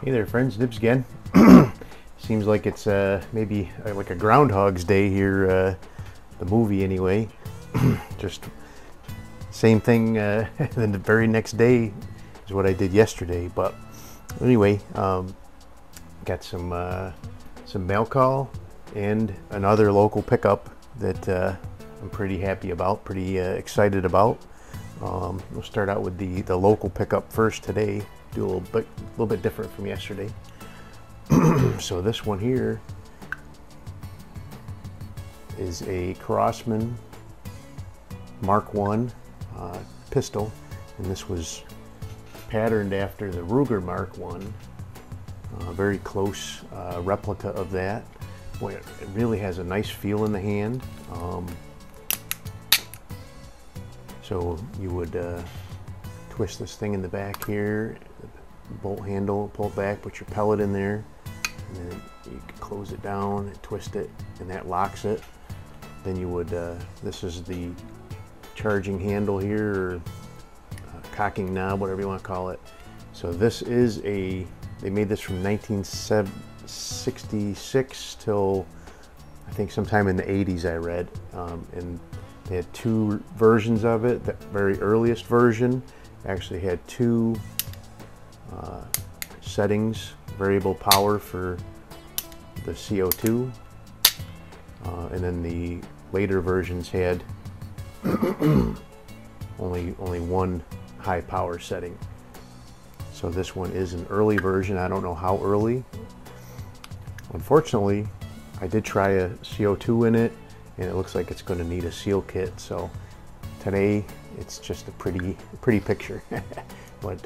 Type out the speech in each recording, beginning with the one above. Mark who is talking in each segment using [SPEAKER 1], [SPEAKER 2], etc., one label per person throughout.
[SPEAKER 1] Hey there friends, Nibs again. Seems like it's maybe like a Groundhog's Day here, the movie anyway. Just same thing then the very next day is what I did yesterday. But anyway, got some mail call and another local pickup that I'm pretty happy about, pretty excited about. We'll start out with the local pickup first today. Do a little bit different from yesterday. So this one here is a Crosman Mark I pistol, and this was patterned after the Ruger Mark I. Very close replica of that. Boy, it really has a nice feel in the hand. So you would twist this thing in the back here, bolt handle, pull it back, put your pellet in there, and then you can close it down and twist it, and that locks it. Then you would, this is the charging handle here, or cocking knob, whatever you want to call it. So this is they made this from 1966 till I think sometime in the 80s I read, and they had two versions of it. The very earliest version actually had two settings, variable power for the CO2, and then the later versions had only one high power setting. So this one is an early version. I don't know how early. Unfortunately, I did try a CO2 in it, and it looks like it's going to need a seal kit. So today it's just a pretty picture, but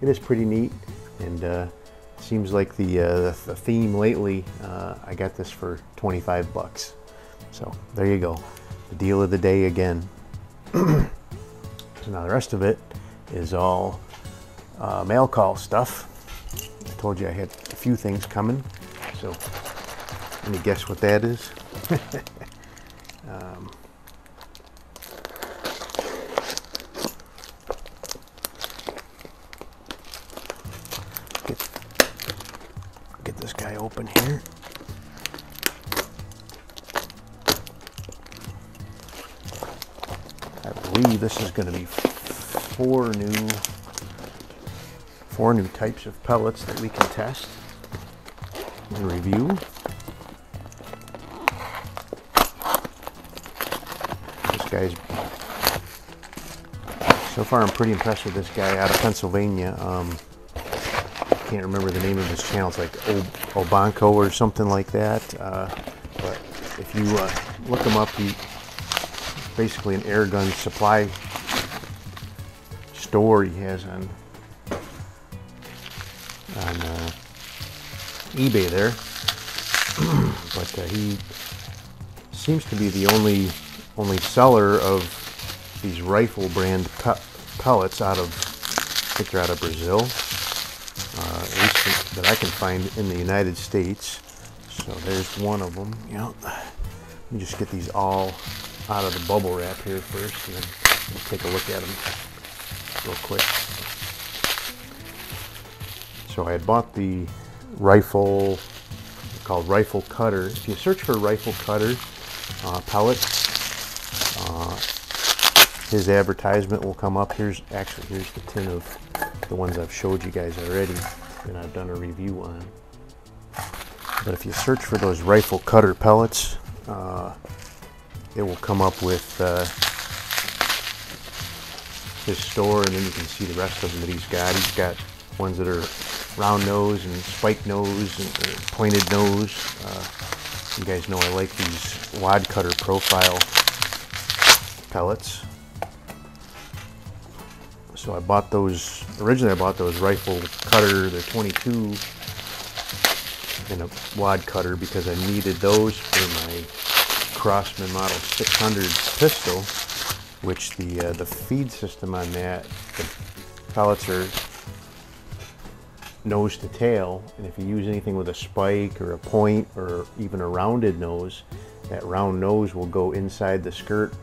[SPEAKER 1] it is pretty neat, and seems like the theme lately. I got this for 25 bucks. So there you go, the deal of the day again. So now the rest of it is all mail call stuff. I told you I had a few things coming, so let me guess what that is. Get this guy open here. I believe this is going to be four new types of pellets that we can test and review. This guy's, so far I'm pretty impressed with this guy out of Pennsylvania. Can't remember the name of his channel. It's like Obanco or something like that. But if you look him up, he's basically an air gun supply store he has on eBay there. But he seems to be the only seller of these rifle brand pellets out of, I think they're out of Brazil. At least that I can find in the United States. So there's one of them. You know, let me just get these all out of the bubble wrap here first, and then we'll take a look at them real quick. So I had bought the rifle, called Rifle Cutter. If you search for Rifle Cutter pellet, his advertisement will come up. Here's the tin of the ones I've showed you guys already, and I've done a review on. But if you search for those Rifle Cutter pellets, it will come up with his store, and then you can see the rest of them that he's got. He's got ones that are round nose and spike nose and pointed nose. You guys know I like these wad cutter profile pellets. So I bought those, originally I bought those Rifle Cutter, they're 22 in a wad cutter, because I needed those for my Crosman Model 600 pistol, which the feed system on that, the pellets are nose to tail, and if you use anything with a spike or a point or even a rounded nose, that round nose will go inside the skirt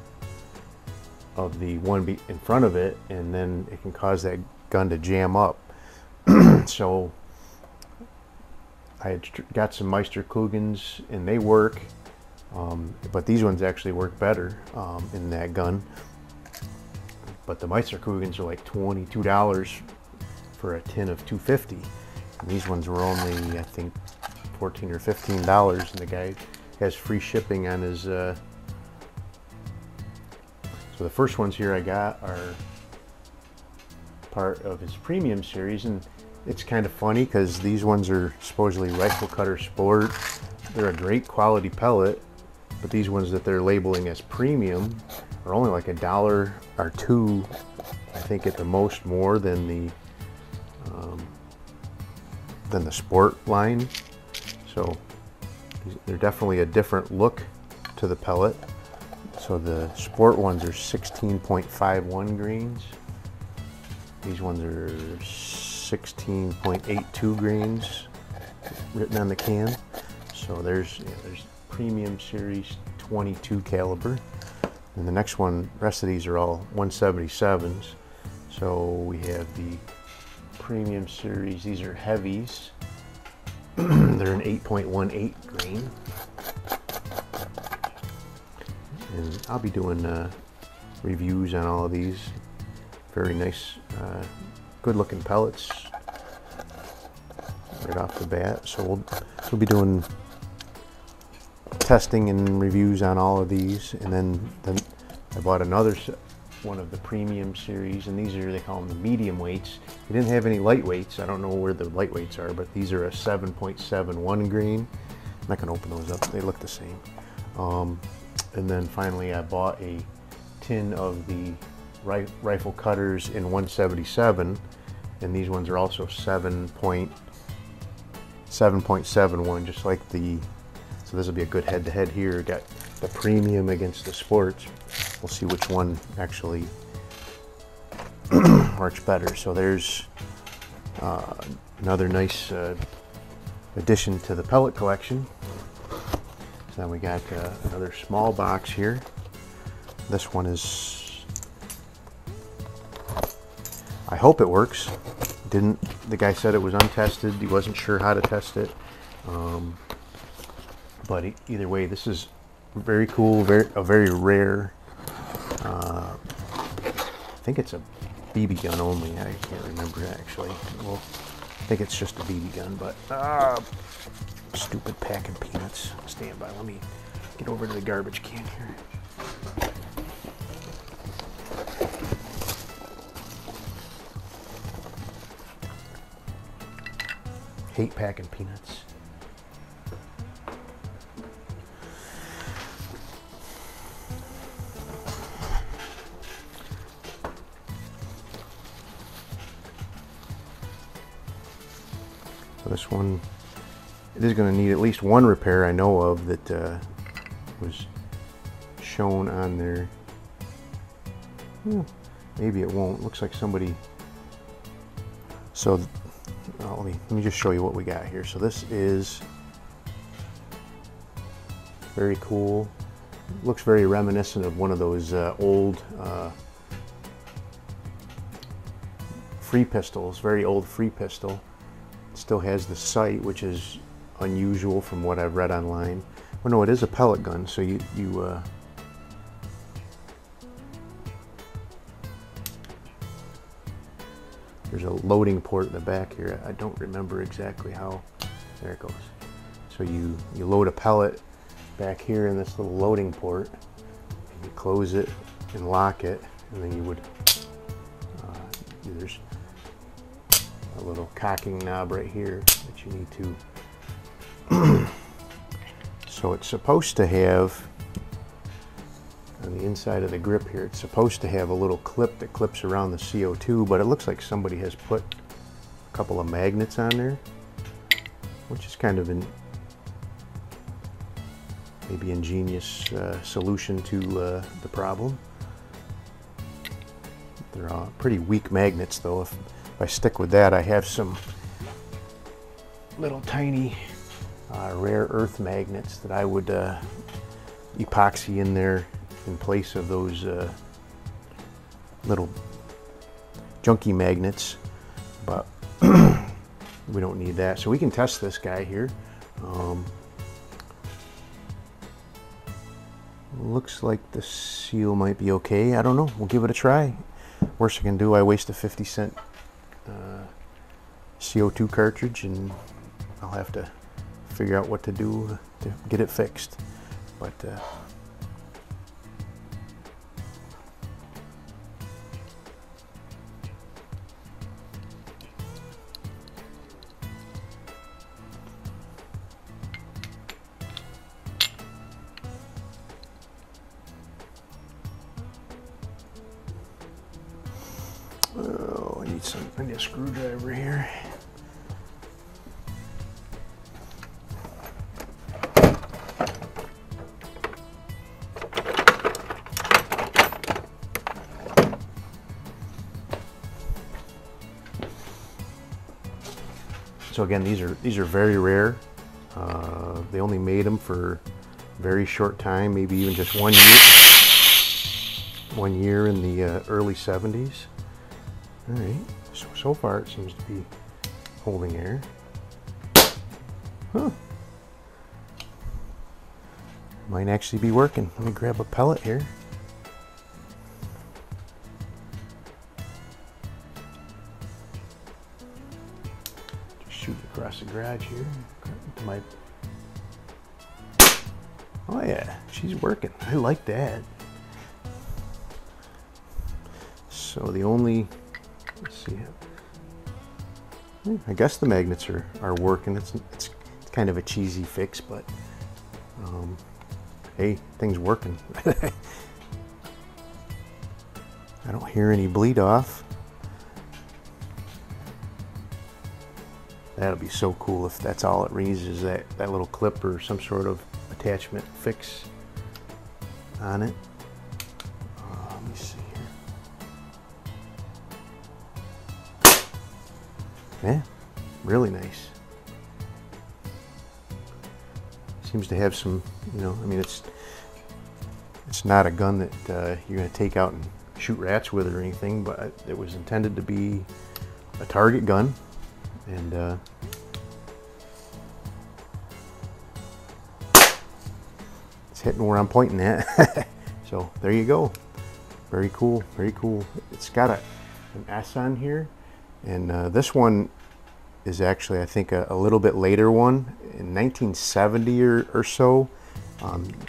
[SPEAKER 1] of the one in front of it, and then it can cause that gun to jam up. So I had got some Meisterklugens and they work, but these ones actually work better in that gun. But the Meisterklugens are like $22 for a tin of 250. And these ones were only, I think, $14 or $15, and the guy has free shipping on his. So the first ones here I got are part of his premium series, and it's kind of funny because these ones are supposedly rifle cutter sport. They're a great quality pellet, but these ones that they're labeling as premium are only like $1 or $2, I think at the most, more than the sport line. So they're definitely a different look to the pellet. So the sport ones are 16.51 grains. These ones are 16.82 grains written on the can. So there's premium series 22 caliber. And the next one, rest of these are all 177s. So we have the premium series, these are heavies. They're an 8.18 grain. And I'll be doing reviews on all of these. Very nice, good looking pellets right off the bat. So we'll be doing testing and reviews on all of these. And then I bought another one of the premium series, and these are, they call them the medium weights. They didn't have any lightweights. I don't know where the lightweights are, but these are a 7.71 grain. I'm not gonna open those up, they look the same. And then finally I bought a tin of the rifle cutters in 177, and these ones are also 7.71, just like the, so this will be a good head-to-head here. Got the premium against the sports. We'll see which one actually works better. So there's another nice addition to the pellet collection. So then we got another small box here. This one is, I hope it works. The guy said it was untested. He wasn't sure how to test it. But either way, this is very cool, a very rare, I think it's a BB gun only. I can't remember actually. Well, I think it's just a BB gun, but stupid pack of peanuts. Stand by, let me get over to the garbage can here. Hate packing peanuts. So this one, it is going to need at least one repair I know of that was shown on there. Maybe it won't. Looks like somebody. So let me just show you what we got here. So this is very cool. Looks very reminiscent of one of those old free pistols, very old free pistol. It still has the sight, which is unusual from what I've read online. Well, no, it is a pellet gun, so there's a loading port in the back here. I don't remember exactly how. There it goes. So you load a pellet back here in this little loading port, and you close it and lock it, and then you would there's a little cocking knob right here that you need to. So it's supposed to have, on the inside of the grip here, it's supposed to have a little clip that clips around the CO2, but it looks like somebody has put a couple of magnets on there, which is kind of an maybe ingenious solution to the problem. They're pretty weak magnets though. If I stick with that, I have some little tiny rare earth magnets that I would epoxy in there in place of those little junky magnets. But we don't need that. So we can test this guy here. Looks like the seal might be okay. I don't know. We'll give it a try. Worst I can do, I waste a 50-cent CO2 cartridge, and I'll have to figure out what to do to get it fixed. But oh, I need a screwdriver here. So again, these are very rare. They only made them for a very short time, maybe even just 1 year. 1 year in the early 70s. All right. So far it seems to be holding air. Huh. Might actually be working. Let me grab a pellet here. Shoot across the garage here. Oh yeah, she's working. I like that. So the only, let's see, I guess the magnets are working. It's kind of a cheesy fix, but hey, thing's working. I don't hear any bleed off. That'll be so cool if that's all it reads is that little clip or some sort of attachment fix on it. Let me see here. Yeah, really nice. Seems to have some, you know, I mean, it's not a gun that you're going to take out and shoot rats with or anything, but it was intended to be a target gun. And it's hitting where I'm pointing at. So there you go. Very cool, very cool. It's got an S on here, and this one is actually, I think, a little bit later one. In 1970 or so,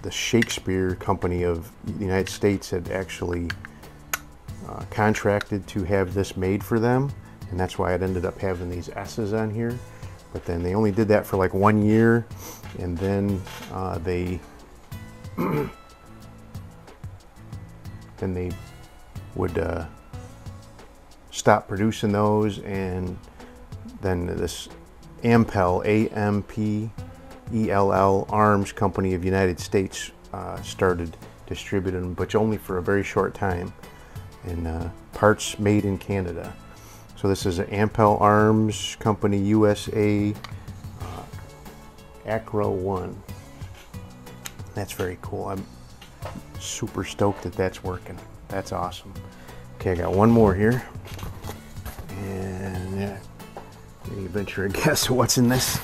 [SPEAKER 1] the Shakespeare Company of the United States had actually contracted to have this made for them. And that's why it ended up having these S's on here. But then they only did that for like 1 year, and then they would stop producing those, and then this Ampell, A-M-P-E-L-L Arms Company of the United States started distributing them, but only for a very short time, and parts made in Canada. So this is an Ampell Arms Company USA Acro 1. That's very cool. I'm super stoked that that's working. That's awesome. Okay, I got one more here. And yeah, maybe venture a guess what's in this.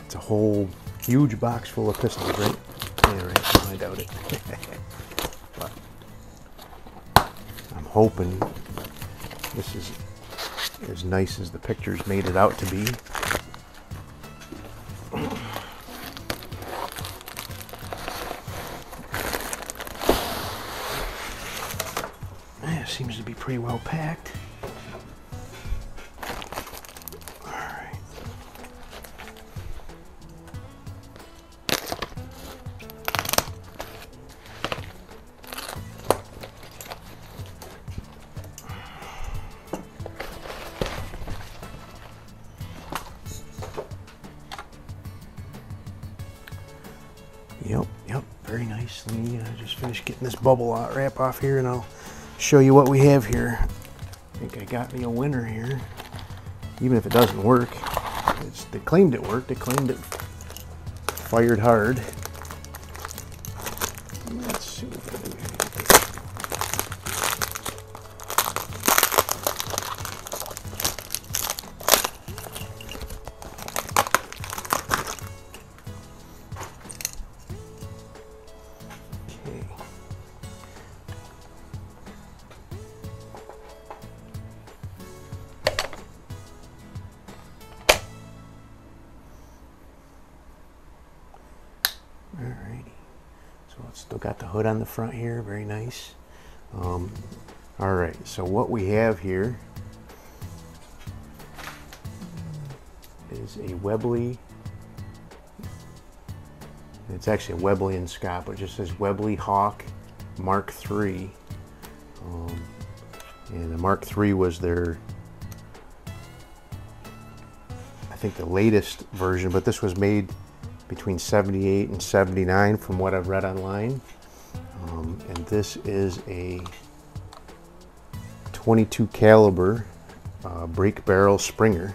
[SPEAKER 1] It's a whole huge box full of pistols, right? Yeah, right. I doubt it. But I'm hoping this is as nice as the pictures made it out to be. It seems to be pretty well packed. All right. Yep, very nice. Let me just finish getting this bubble wrap off here, and I'll show you what we have here. I think I got me a winner here, even if it doesn't work. They claimed it worked. They claimed it fired hard. Let's see what that got the hood on the front here, very nice. All right, so what we have here is a Webley. It's actually a Webley Scott, but it just says Webley Hawk Mark III. And the Mark III was their, I think, the latest version, but this was made between 78 and 79 from what I've read online. And this is a 22 caliber break barrel Springer.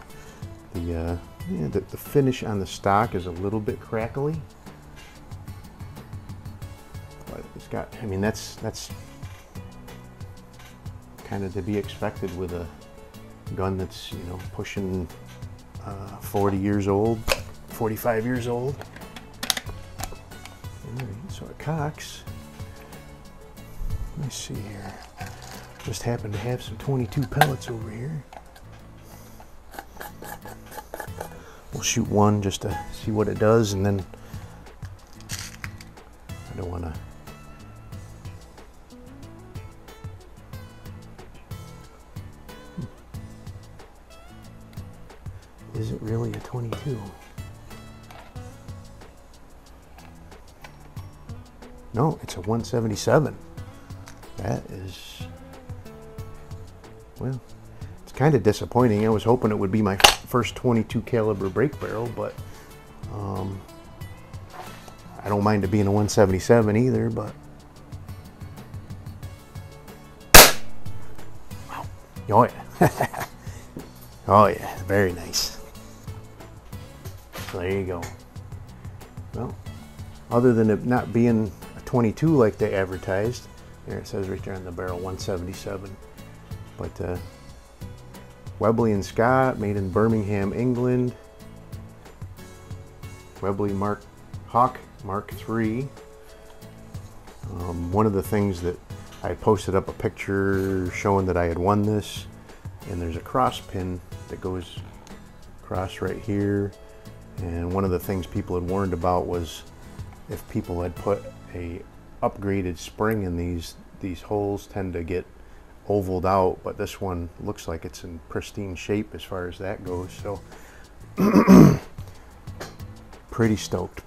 [SPEAKER 1] The finish on the stock is a little bit crackly, but it's got, I mean, that's kind of to be expected with a gun that's, you know, pushing 40 years old, 45 years old. All right, so it cocks. Let me see here. Just happen to have some 22 pellets over here. We'll shoot one just to see what it does, and then I don't want to. Is it really a 22? No, it's a 177. That is, well, it's kind of disappointing. I was hoping it would be my first 22 caliber break barrel, but I don't mind it being a 177 either, but wow. Oh yeah. Oh yeah, very nice. So there you go. Well, other than it not being a 22 like they advertised, there it says right there on the barrel 177. But Webley Scott, made in Birmingham, England. Webley Hawk Mark III. One of the things that I posted up a picture showing that I had won this, and there's a cross pin that goes across right here. And one of the things people had warned about was if people had put a upgraded spring in these holes tend to get ovaled out, but this one looks like it's in pristine shape as far as that goes. So pretty stoked,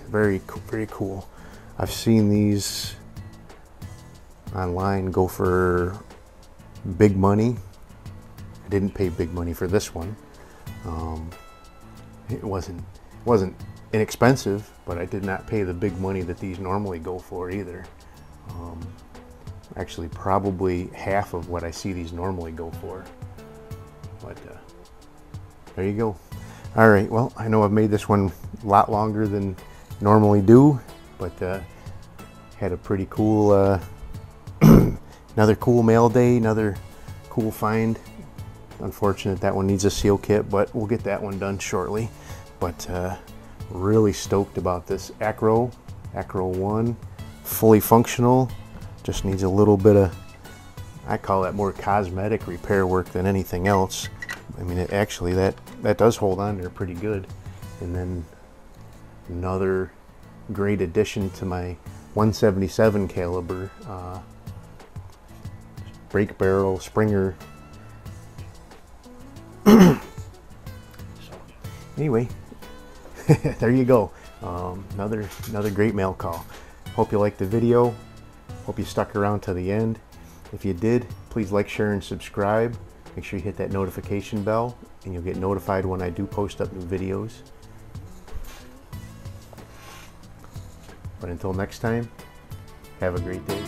[SPEAKER 1] very cool. I've seen these online go for big money. I didn't pay big money for this one. It wasn't inexpensive, but I did not pay the big money that these normally go for either. Actually, probably half of what I see these normally go for. But there you go. All right, well, I know I've made this one a lot longer than normally do, but had a pretty cool, another cool mail day, another cool find. Unfortunate that one needs a seal kit, but we'll get that one done shortly. But really stoked about this Acro 1, fully functional. Just needs a little bit of, I call that more cosmetic repair work than anything else. I mean, it actually, that does hold on there pretty good. And then another great addition to my 177 caliber break barrel Springer. So anyway, there you go. Another great mail call. Hope you liked the video. Hope you stuck around to the end. If you did, please like, share, and subscribe. Make sure you hit that notification bell, and you'll get notified when I do post up new videos. But until next time, have a great day.